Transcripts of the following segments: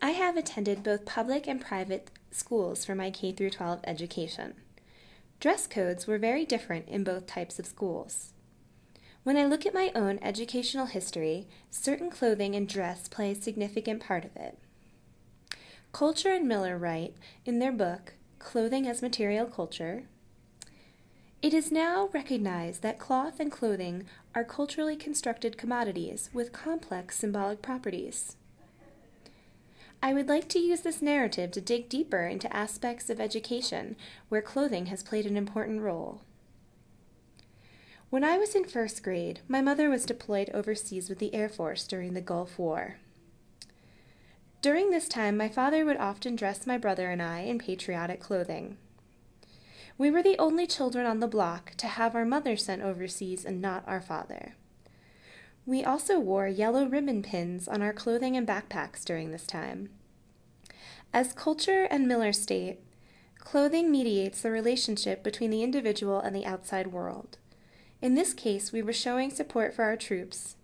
I have attended both public and private schools for my K-12 education. Dress codes were very different in both types of schools. When I look at my own educational history, certain clothing and dress play a significant part of it. Coulter and Miller write in their book, Clothing as Material Culture, "It is now recognized that cloth and clothing are culturally constructed commodities with complex symbolic properties." I would like to use this narrative to dig deeper into aspects of education where clothing has played an important role. When I was in first grade, my mother was deployed overseas with the Air Force during the Gulf War. During this time, my father would often dress my brother and I in patriotic clothing. We were the only children on the block to have our mother sent overseas and not our father. We also wore yellow ribbon pins on our clothing and backpacks during this time. As Coulter and Miller state, clothing mediates the relationship between the individual and the outside world. In this case, we were showing support for our troops,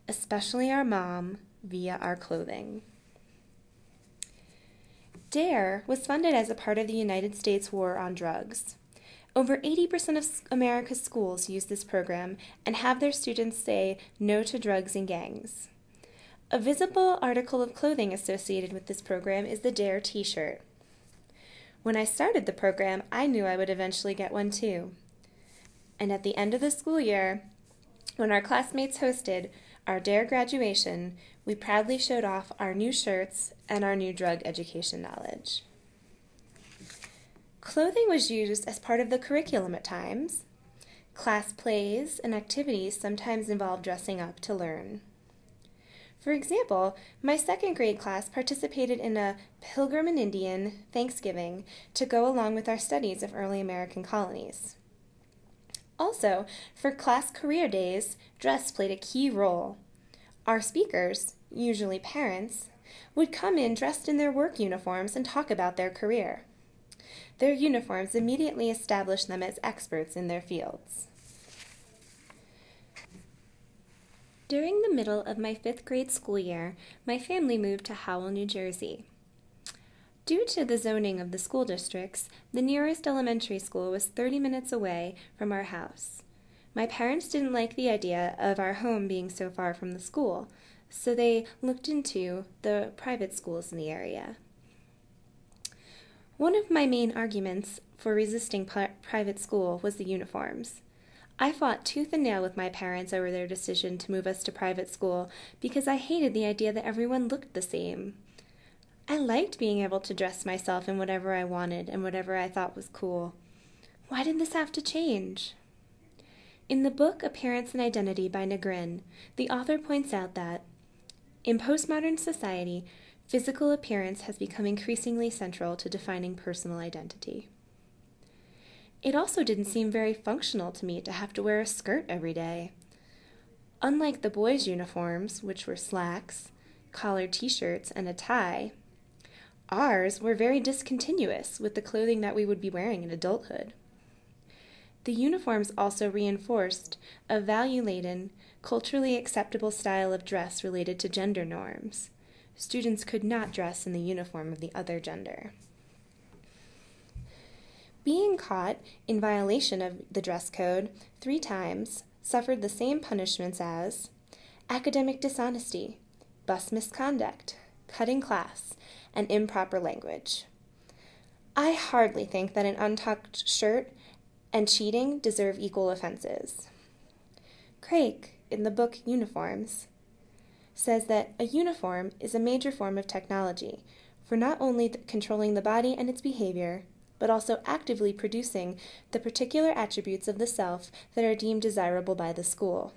especially our mom, via our clothing. DARE was funded as a part of the United States War on Drugs. Over 80% of America's schools use this program and have their students say no to drugs and gangs. A visible article of clothing associated with this program is the DARE t-shirt. When I started the program, I knew I would eventually get one too. And at the end of the school year, when our classmates hosted our DARE graduation, we proudly showed off our new shirts and our new drug education knowledge. Clothing was used as part of the curriculum at times. Class plays and activities sometimes involved dressing up to learn. For example, my second grade class participated in a Pilgrim and Indian Thanksgiving to go along with our studies of early American colonies. Also, for class career days, dress played a key role. Our speakers, usually parents, would come in dressed in their work uniforms and talk about their career. Their uniforms immediately established them as experts in their fields. During the middle of my 5th grade school year, my family moved to Howell, New Jersey. Due to the zoning of the school districts, the nearest elementary school was 30 minutes away from our house. My parents didn't like the idea of our home being so far from the school, so they looked into the private schools in the area. One of my main arguments for resisting private school was the uniforms. I fought tooth and nail with my parents over their decision to move us to private school because I hated the idea that everyone looked the same. I liked being able to dress myself in whatever I wanted and whatever I thought was cool. Why did this have to change? In the book Appearance and Identity by Negrin, the author points out that, in postmodern society, physical appearance has become increasingly central to defining personal identity. It also didn't seem very functional to me to have to wear a skirt every day. Unlike the boys' uniforms, which were slacks, collared t-shirts, and a tie, ours were very discontinuous with the clothing that we would be wearing in adulthood. The uniforms also reinforced a value-laden, culturally acceptable style of dress related to gender norms. Students could not dress in the uniform of the other gender. Being caught in violation of the dress code 3 times suffered the same punishments as academic dishonesty, bus misconduct, cutting class, and improper language. I hardly think that an untucked shirt and cheating deserve equal offenses. Craik, in the book Uniforms, says that a uniform is a major form of technology for not only controlling the body and its behavior, but also actively producing the particular attributes of the self that are deemed desirable by the school.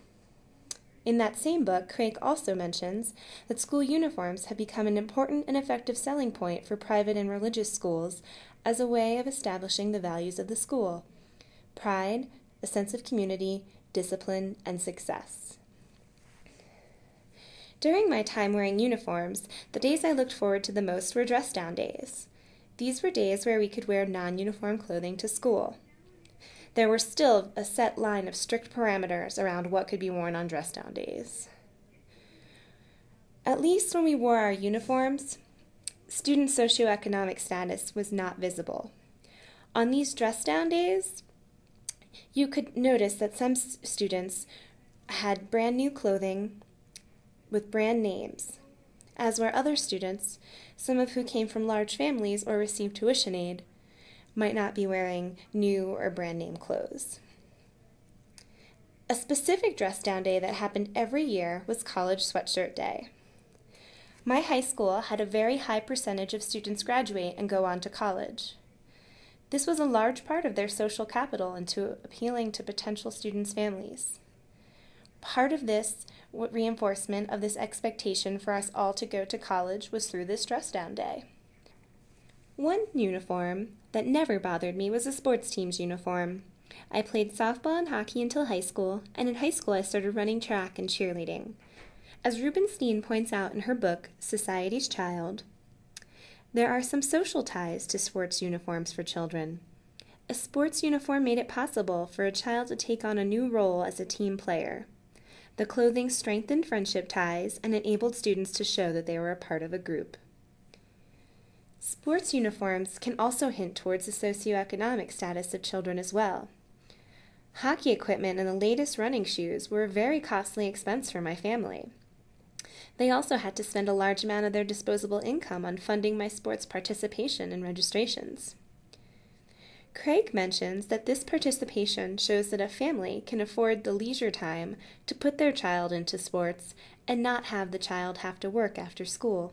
In that same book, Craik also mentions that school uniforms have become an important and effective selling point for private and religious schools as a way of establishing the values of the school: pride, a sense of community, discipline, and success. During my time wearing uniforms, the days I looked forward to the most were dress-down days. These were days where we could wear non-uniform clothing to school. There were still a set line of strict parameters around what could be worn on dress-down days. At least when we wore our uniforms, student socioeconomic status was not visible. On these dress-down days, you could notice that some students had brand new clothing with brand names, as were other students, some of who came from large families or received tuition aid, might not be wearing new or brand name clothes. A specific dress-down day that happened every year was College Sweatshirt Day. My high school had a very high percentage of students graduate and go on to college. This was a large part of their social capital into appealing to potential students' families. Part of this reinforcement of this expectation for us all to go to college was through this dress-down day. One uniform that never bothered me was a sports team's uniform. I played softball and hockey until high school, and in high school I started running track and cheerleading. As Rubenstein points out in her book, Society's Child, there are some social ties to sports uniforms for children. A sports uniform made it possible for a child to take on a new role as a team player. The clothing strengthened friendship ties and enabled students to show that they were a part of a group. Sports uniforms can also hint towards the socioeconomic status of children as well. Hockey equipment and the latest running shoes were a very costly expense for my family. They also had to spend a large amount of their disposable income on funding my sports participation and registrations. Craig mentions that this participation shows that a family can afford the leisure time to put their child into sports and not have the child have to work after school.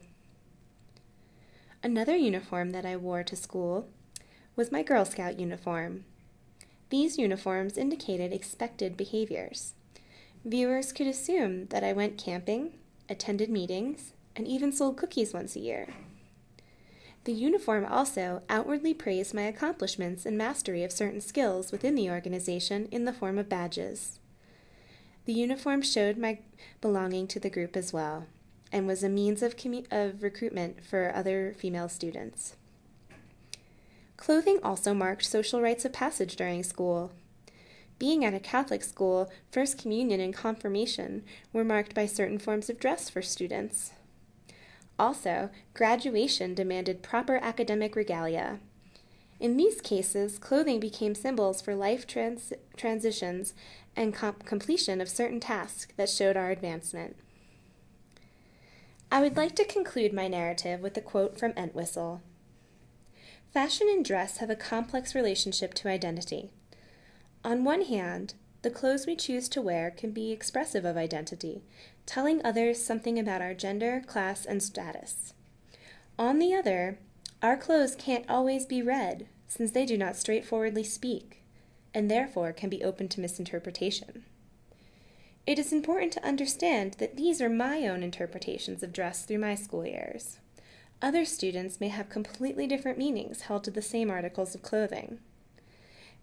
Another uniform that I wore to school was my Girl Scout uniform. These uniforms indicated expected behaviors. Viewers could assume that I went camping, attended meetings, and even sold cookies once a year. The uniform also outwardly praised my accomplishments and mastery of certain skills within the organization in the form of badges. The uniform showed my belonging to the group as well, and was a means of recruitment for other female students. Clothing also marked social rites of passage during school. Being at a Catholic school, First Communion and Confirmation were marked by certain forms of dress for students. Also, graduation demanded proper academic regalia. In these cases, clothing became symbols for life transitions and completion of certain tasks that showed our advancement. I would like to conclude my narrative with a quote from Entwistle. Fashion and dress have a complex relationship to identity. On one hand, the clothes we choose to wear can be expressive of identity, telling others something about our gender, class, and status. On the other, our clothes can't always be read, since they do not straightforwardly speak, and therefore can be open to misinterpretation. It is important to understand that these are my own interpretations of dress through my school years. Other students may have completely different meanings held to the same articles of clothing.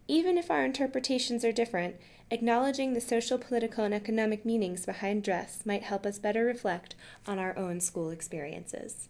Even if our interpretations are different, acknowledging the social, political, and economic meanings behind dress might help us better reflect on our own school experiences.